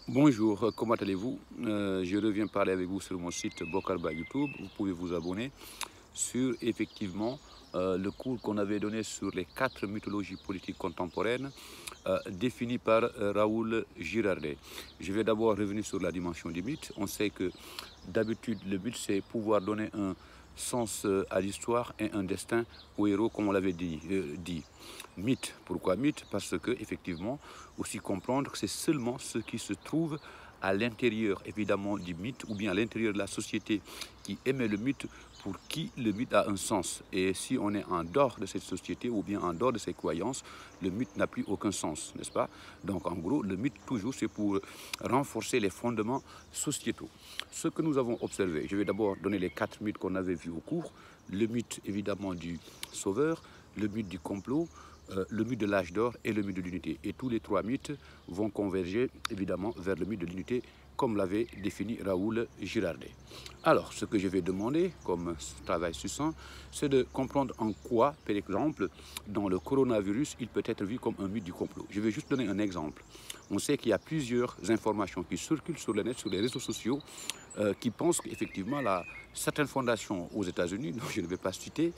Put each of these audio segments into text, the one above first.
Bonjour, comment allez-vous? Je reviens parler avec vous sur mon site Bokarba YouTube. Vous pouvez vous abonner sur effectivement le cours qu'on avait donné sur les 4 mythologies politiques contemporaines définies par Raoul Girardet. Je vais d'abord revenir sur la dimension du mythe. On sait que d'habitude le mythe c'est pouvoir donner un sens à l'histoire et un destin au héros, comme on l'avait dit. Mythe, pourquoi mythe? Parce que effectivement, aussi comprendre que c'est seulement ce qui se trouve à l'intérieur évidemment du mythe ou bien à l'intérieur de la société qui émet le mythe pour qui le mythe a un sens. Et si on est en dehors de cette société ou bien en dehors de ses croyances, le mythe n'a plus aucun sens, n'est-ce pas? Donc en gros, le mythe toujours c'est pour renforcer les fondements sociétaux. Ce que nous avons observé, je vais d'abord donner les 4 mythes qu'on avait vus au cours. Le mythe évidemment du sauveur, le mythe du complot, le mythe de l'âge d'or et le mythe de l'unité. Et tous les 3 mythes vont converger évidemment vers le mythe de l'unité comme l'avait défini Raoul Girardet. Alors, ce que je vais demander comme travail succinct, c'est de comprendre en quoi, par exemple, dans le coronavirus, il peut être vu comme un mythe du complot. Je vais juste donner un exemple. On sait qu'il y a plusieurs informations qui circulent sur le net, sur les réseaux sociaux, qui pensent qu'effectivement, certaines fondations aux États-Unis, dont je ne vais pas citer,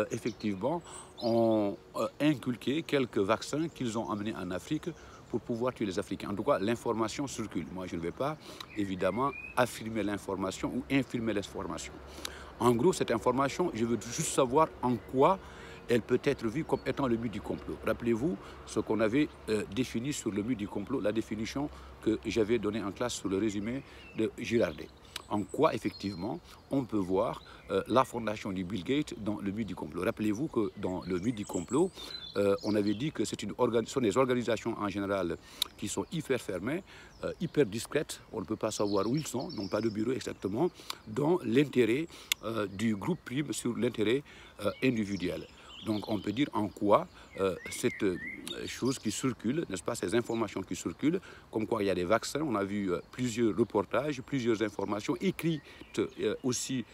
effectivement, ont inculqué quelques vaccins qu'ils ont amenés en Afrique pour pouvoir tuer les Africains. En tout cas, l'information circule. Moi, je ne vais pas, évidemment, affirmer l'information ou infirmer l'information. En gros, cette information, je veux juste savoir en quoi elle peut être vue comme étant le mythe du complot. Rappelez-vous ce qu'on avait défini sur le mythe du complot, la définition que j'avais donnée en classe sur le résumé de Girardet. En quoi, effectivement, on peut voir la fondation du Bill Gates dans le mythe du complot. Rappelez-vous que dans le mythe du complot, on avait dit que ce sont des organisations en général qui sont hyper fermées, hyper discrètes, on ne peut pas savoir où ils sont, n'ont pas de bureau exactement, dont l'intérêt du groupe prime sur l'intérêt individuel. Donc on peut dire en quoi cette chose qui circule, n'est-ce pas, ces informations qui circulent, comme quoi il y a des vaccins, on a vu plusieurs reportages, plusieurs informations écrites aussi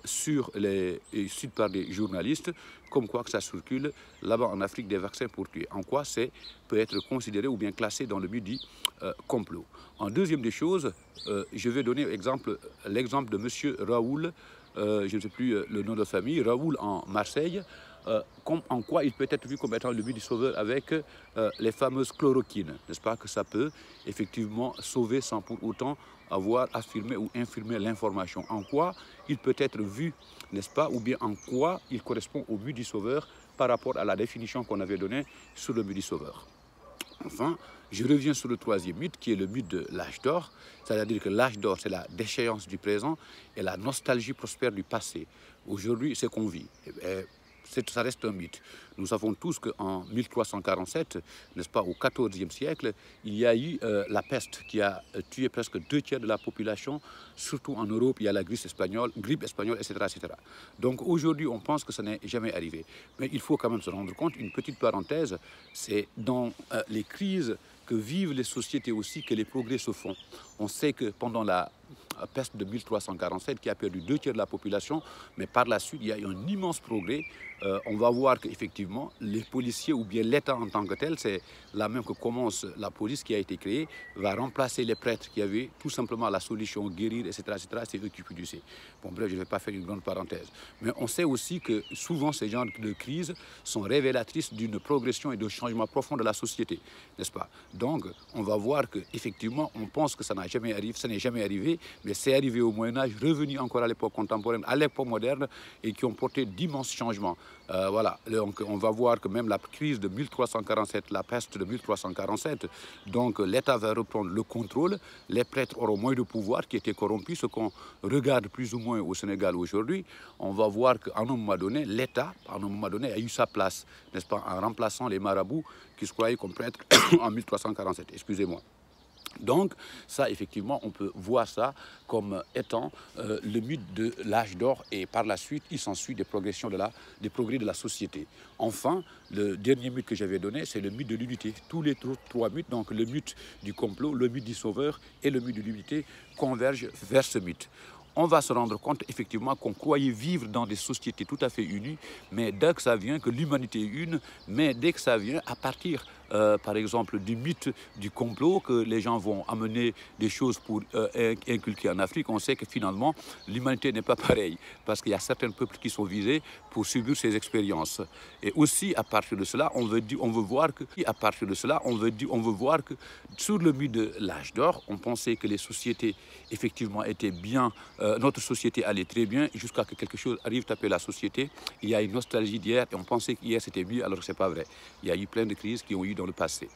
sur les sites par des journalistes, comme quoi que ça circule là-bas en Afrique des vaccins pour tuer. En quoi c'est peut être considéré ou bien classé dans le but du complot. En deuxième des choses, je vais donner l'exemple de M. Raoul, je ne sais plus le nom de famille, Raoul en Marseille, en quoi il peut être vu comme étant le but du sauveur avec les fameuses chloroquines, n'est-ce pas, que ça peut effectivement sauver sans pour autant avoir affirmé ou infirmé l'information. En quoi il peut être vu, n'est-ce pas, ou bien en quoi il correspond au but du sauveur par rapport à la définition qu'on avait donnée sur le but du sauveur. Enfin, je reviens sur le troisième mythe qui est le mythe de l'âge d'or, c'est-à-dire que l'âge d'or c'est la déchéance du présent et la nostalgie prospère du passé. Aujourd'hui, c'est qu'on vit. Ça reste un mythe. Nous savons tous qu'en 1347, n'est-ce pas, au XIVe siècle, il y a eu la peste qui a tué presque 2/3 de la population, surtout en Europe, il y a la grippe espagnole, etc., etc. Donc aujourd'hui, on pense que ça n'est jamais arrivé. Mais il faut quand même se rendre compte, une petite parenthèse, c'est dans les crises que vivent les sociétés aussi que les progrès se font. On sait que pendant la peste de 1347 qui a perdu 2/3 de la population, mais par la suite, il y a eu un immense progrès. On va voir qu'effectivement, les policiers ou bien l'État en tant que tel, c'est là même que commence la police qui a été créée, va remplacer les prêtres qui avaient tout simplement la solution guérir, etc., etc. C'est eux qui punissaient. Bon, bref, je ne vais pas faire une grande parenthèse. Mais on sait aussi que souvent, ces genres de crises sont révélatrices d'une progression et d'un changement profond de la société, n'est-ce pas? Donc, on va voir qu'effectivement, on pense que ça n'est jamais arrivé, mais c'est arrivé au Moyen-Âge, revenu encore à l'époque contemporaine, à l'époque moderne, et qui ont porté d'immenses changements. Voilà, donc on va voir que même la crise de 1347, la peste de 1347, donc l'État va reprendre le contrôle, les prêtres auront moins de pouvoir qui étaient corrompus, ce qu'on regarde plus ou moins au Sénégal aujourd'hui. On va voir qu'à un moment donné, l'État, à un moment donné, a eu sa place, n'est-ce pas, en remplaçant les marabouts qui se croyaient comme prêtres en 1347, excusez-moi. Donc, ça, effectivement, on peut voir ça comme étant le mythe de l'âge d'or et par la suite, il s'ensuit des progrès de la société. Enfin, le dernier mythe que j'avais donné, c'est le mythe de l'unité. Tous les 3 mythes, donc le mythe du complot, le mythe du sauveur et le mythe de l'unité, convergent vers ce mythe. On va se rendre compte effectivement qu'on croyait vivre dans des sociétés tout à fait unies, mais dès que ça vient, que l'humanité est une, mais dès que ça vient, à partir par exemple, du mythe du complot, que les gens vont amener des choses pour inculquer en Afrique, on sait que finalement, l'humanité n'est pas pareille, parce qu'il y a certains peuples qui sont visés pour subir ces expériences. Et aussi, à partir de cela, on veut voir que sur le mythe de l'âge d'or, on pensait que les sociétés, effectivement, étaient bien, notre société allait très bien, jusqu'à que quelque chose arrive taper la société. Il y a une nostalgie d'hier, et on pensait qu'hier c'était mieux, alors que ce n'est pas vrai. Il y a eu plein de crises qui ont eu dans le passé.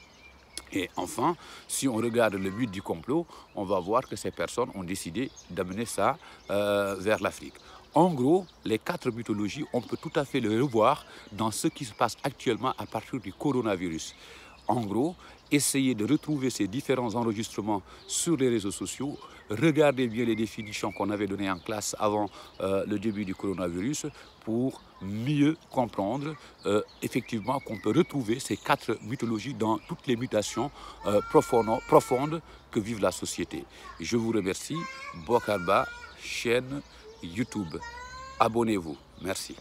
Et enfin, si on regarde le but du complot, on va voir que ces personnes ont décidé d'amener ça vers l'Afrique. En gros, les 4 mythologies, on peut tout à fait le revoir dans ce qui se passe actuellement à partir du coronavirus. En gros, essayez de retrouver ces différents enregistrements sur les réseaux sociaux. Regardez bien les définitions qu'on avait données en classe avant le début du coronavirus pour mieux comprendre effectivement qu'on peut retrouver ces 4 mythologies dans toutes les mutations profondes que vive la société. Je vous remercie. Bocar Ba, chaîne YouTube. Abonnez-vous. Merci.